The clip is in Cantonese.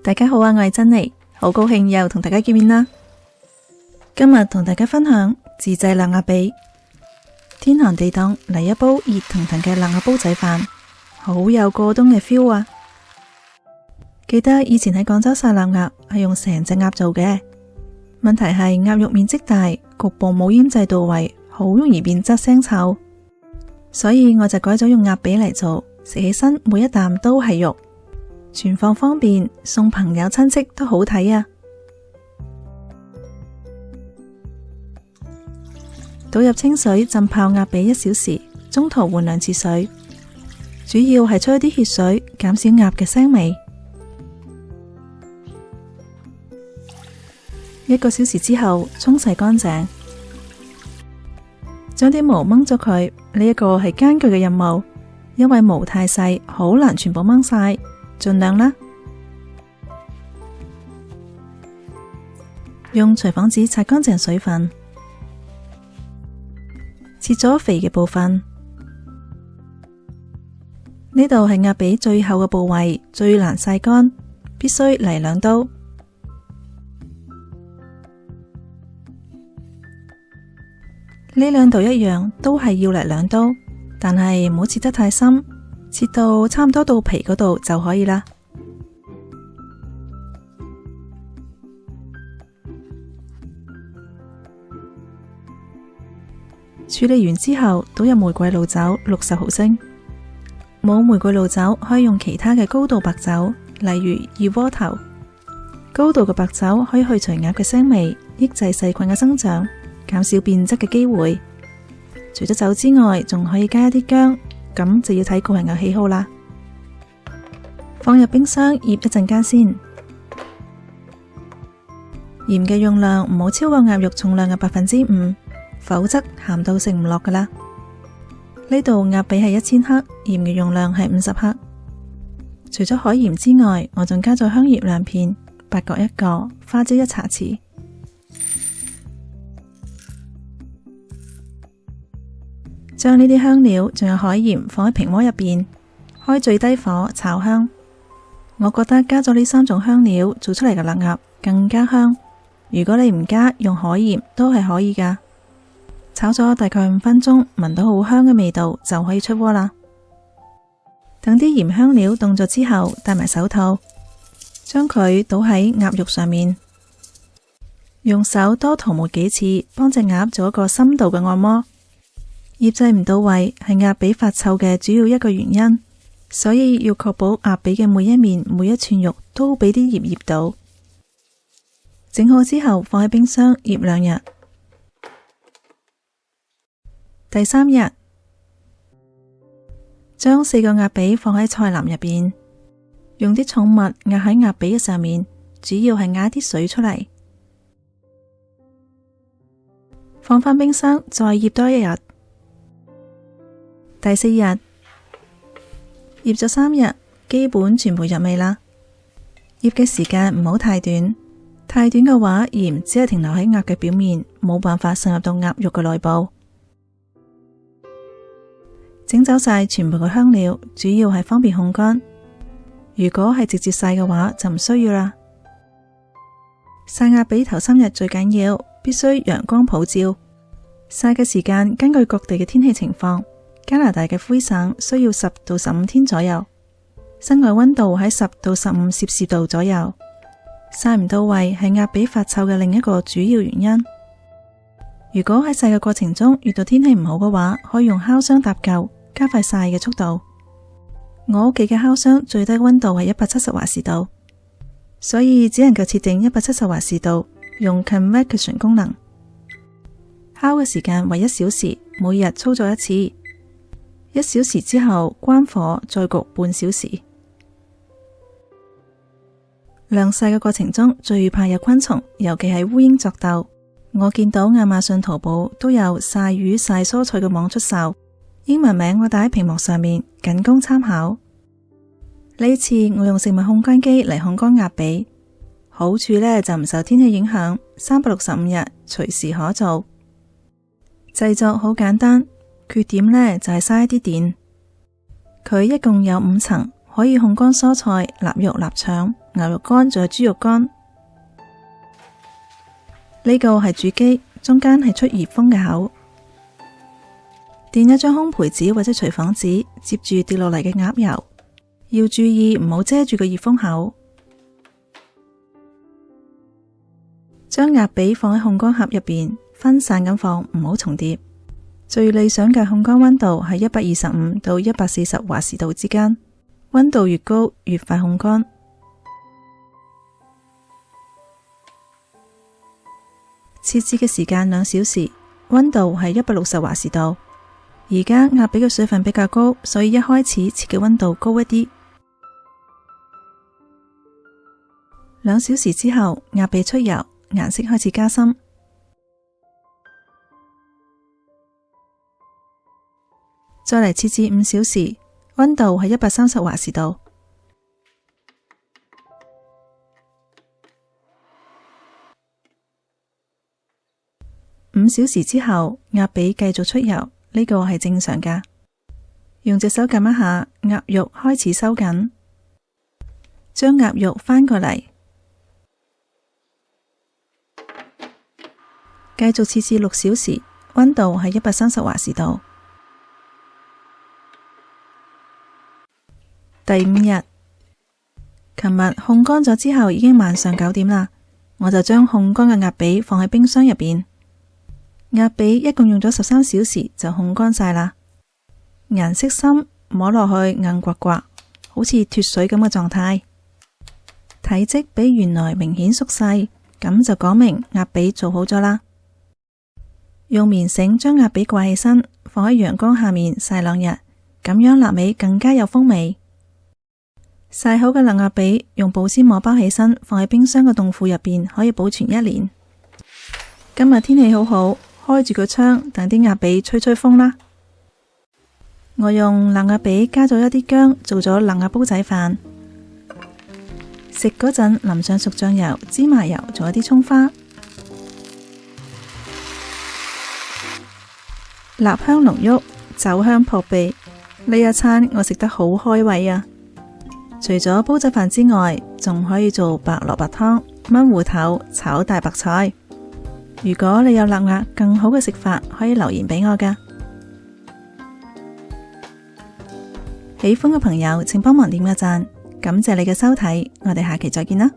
大家好啊，我係珍妮，好高興又同大家見面啦。今日同大家分享自製臘鴨髀。天寒地凍嚟一煲熱騰騰嘅臘鴨煲仔飯，好有過冬嘅 feel 啊！記得以前喺廣州殺臘鴨係用成隻鴨做嘅，問題係鴨肉面積大，局部冇醃製到位，好容易變質腥臭，所以我就改咗用鴨髀嚟做，食起身每一啖都係肉。存放方便，送朋友親戚都好睇啊！倒入清水浸泡鴨髀1小時，中途換2次水，主要係出一啲血水，減少鴨嘅腥味。1個小時之後，沖洗乾淨，將啲毛掹咗佢。呢一個係艱巨嘅任務，因為毛太細，好難全部掹晒。盡量啦，用廚房紙擦乾淨水分，切咗肥嘅部分。呢度係鴨髀最後嘅部位，最難曬乾，必須嚟2刀。呢2道一樣，都係要嚟2刀，但係唔好切得太深。切到差唔多到皮嗰度就可以啦。處理完之後，倒入玫瑰露酒60毫升。冇玫瑰露酒可以用其他嘅高度白酒，例如二鍋頭。高度嘅白酒可以去除鴨嘅腥味，抑制細菌嘅生長，減少變質嘅機會。除咗酒之外，仲可以加一啲薑。咁就要睇個人嘅喜好啦。放入冰箱醃一陣間先。鹽嘅用量唔好超過鴨肉重量嘅5%，否則鹹到食唔落噶啦。呢度鴨髀係1000克，鹽嘅用量係50克。除咗海鹽之外，我仲加咗香葉2片、八角1個、花椒1茶匙。將呢啲香料仲有海鹽放喺平鍋入邊，開最低火炒香。我覺得加咗呢3種香料做出嚟嘅臘鴨更加香。如果你唔加，用海鹽都係可以噶。炒咗大概5分鐘，聞到好香嘅味道就可以出鍋啦。等啲鹽香料凍咗之後，戴埋手套，將佢倒喺鴨肉上面，用手多塗抹幾次，幫隻鴨做一個深度嘅按摩。醃製唔到位係鴨髀發臭嘅主要一個原因，所以要確保鴨髀嘅每一面每一寸肉都俾啲鹽醃到。整好之後放喺冰箱醃2日。第3日，將4個鴨髀放喺菜籃入邊，用啲重物壓喺鴨髀嘅上面，主要係壓啲水出嚟。放返冰箱再醃多1日。第4日，醃咗3日，基本全部入味啦。醃嘅時間唔好太短，太短嘅話，鹽只係停留喺鴨嘅表面，冇辦法滲入到鴨肉嘅內部。整走晒全部嘅香料，主要係方便烘乾。如果係直接曬嘅話，就唔需要啦。曬鴨髀頭3日最緊要，必須陽光普照。曬嘅時間根據各地嘅天氣情況。加拿大嘅魁省需要10到15天左右，室外溫度喺10到15攝氏度左右。曬唔到位係鴨髀發臭嘅另一個主要原因。如果喺曬嘅過程中遇到天氣唔好嘅話，可以用烤箱搭救，加快曬嘅速度。我屋企嘅烤箱最低溫度係170華氏度，所以只能夠設定170華氏度，用 convection 功能。烤嘅時間為1小時，每日操作1次。1小時之後關火，再焗半小時。晾曬嘅過程中最怕有昆蟲，尤其係烏蠅作竇。我見到亞馬遜淘寶都有曬魚曬蔬菜嘅網出售，英文名我打喺屏幕上面，僅供參考。呢次我用食物烘乾機嚟烘乾鴨髀，好處呢就唔受天氣影響，365日隨時可做。製作好簡單，缺點呢就係嘥一啲電。佢一共有5層，可以烘乾蔬菜、臘肉、臘腸、牛肉乾，仲有豬肉乾。呢個係主機，中間係出熱風嘅口。墊一張烘焙紙或者廚房紙，接住跌落嚟嘅鴨油，要注意唔好遮住個熱風口。將鴨髀放喺烘乾盒入邊，分散咁放，唔好重疊。最理想嘅烘乾溫度係125到140華氏度之間，溫度越高越快烘乾。切至嘅時間2小時，溫度係160華氏度。而家鴨髀嘅水分比較高，所以一開始切嘅溫度高一啲。2小時之後，鴨髀出油，顏色開始加深。再嚟切至5小時，溫度係130華氏度。5小時之後，鴨髀繼續出油，呢個係正常㗎。用隻手撳一下，鴨肉開始收緊，將鴨肉翻過嚟，繼續切至6小時，溫度係130華氏度。第5日，琴日烘乾咗之後已經晚上9點啦，我就將烘乾嘅鴨髀放喺冰箱入邊。鴨髀一共用咗13小時就烘乾晒啦，顏色深，摸落去硬刮刮，好似脫水咁嘅狀態，體積比原來明顯縮細，咁就講明鴨髀做好咗啦。用棉繩將鴨髀掛起身，放喺陽光下面曬2日，咁樣臘味更加有風味。曬好嘅臘鴨髀用保鮮膜包起身，放喺冰箱嘅凍庫入邊，可以保存1年。今日天氣好好，開住個窗，等啲鴨髀吹吹風啦。我用臘鴨髀加咗一啲薑，做咗臘鴨煲仔飯。食嗰陣淋上熟醬油、芝麻油，仲有啲蔥花，臘香濃郁，酒香撲鼻。呢一餐我食得好開胃啊！除咗煲仔飯之外，仲可以做白蘿蔔湯、炆芋頭、炒大白菜。如果你有臘鴨更好嘅食法，可以留言俾我㗎。喜歡嘅朋友請幫忙點個讚，感謝你嘅收睇，我哋下期再見啦。